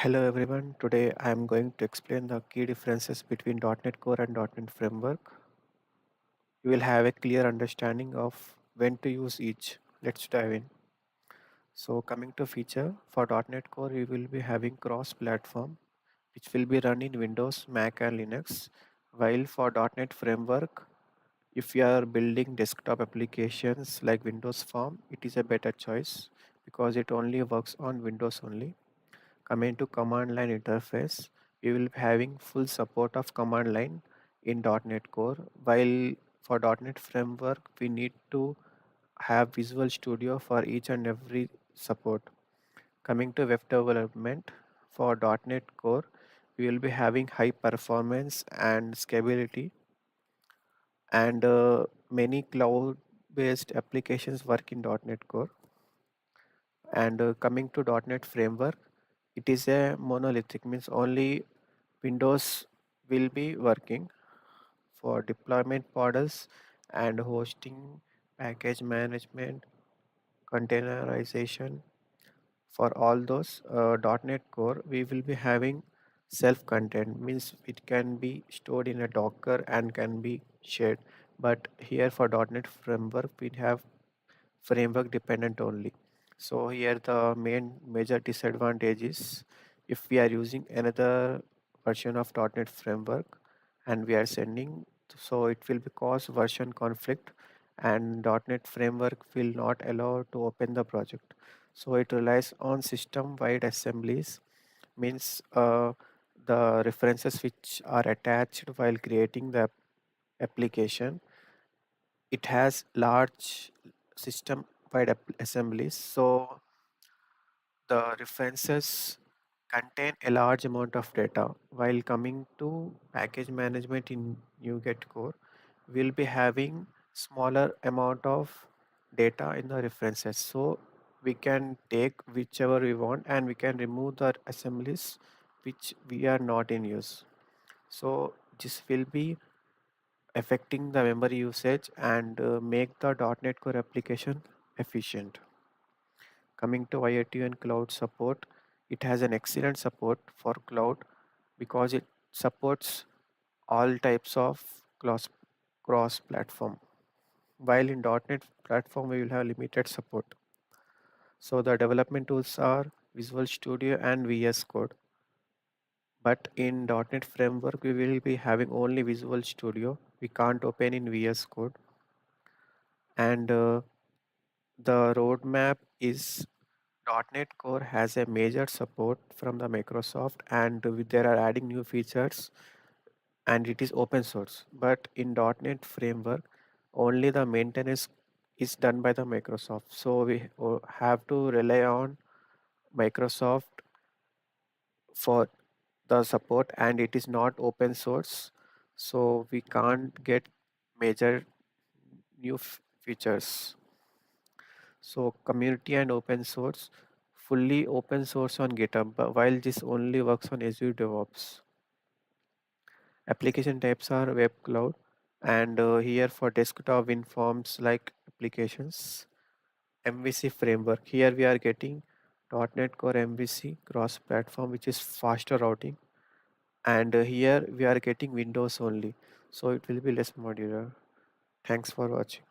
Hello everyone. Today I am going to explain the key differences between .NET Core and .NET Framework. You will have a clear understanding of when to use each. Let's dive in. So coming to feature, for .NET Core we will be having cross-platform which will be run in Windows, Mac and Linux. While for .NET Framework, if you are building desktop applications like Windows Form, it is a better choice because it only works on Windows only. Coming to command line interface, we will be having full support of command line in .NET Core, while for .NET Framework we need to have Visual Studio for each and every support. Coming to web development, for .NET Core we will be having high performance and scalability, and many cloud based applications work in .NET Core. And coming to .NET Framework, it is a monolithic, means only Windows will be working for deployment models and hosting, package management, containerization. For all those .NET Core, we will be having self-contained, means it can be stored in a Docker and can be shared. But here for .NET Framework, we have framework dependent only. So here the main major disadvantage is if we are using another version of .NET Framework and we are sending, so it will be cause version conflict and .NET Framework will not allow to open the project. So it relies on system-wide assemblies, means the references which are attached while creating the application, it has large system-wide assemblies. So the references contain a large amount of data. While coming to package management in NuGet Core, we'll be having smaller amount of data in the references. So we can take whichever we want and we can remove the assemblies which we are not in use. So this will be affecting the memory usage and make the .NET Core application efficient. Coming to IoT and cloud support, it has an excellent support for cloud because it supports all types of cross platform. While in .NET platform, we will have limited support. So the development tools are Visual Studio and VS Code. But in .NET Framework, we will be having only Visual Studio. We can't open in VS Code. And the roadmap is .NET Core has a major support from the Microsoft, and they are adding new features, and it is open source. But in .NET Framework, only the maintenance is done by the Microsoft. So we have to rely on Microsoft for the support, and it is not open source. So we can't get major new features. So community and open source, fully open source on GitHub, but while this only works on Azure DevOps. Application types are web cloud, and here for desktop WinForms like applications, MVC framework. Here we are getting .NET Core MVC cross platform, which is faster routing, and here we are getting Windows only, so it will be less modular. Thanks for watching.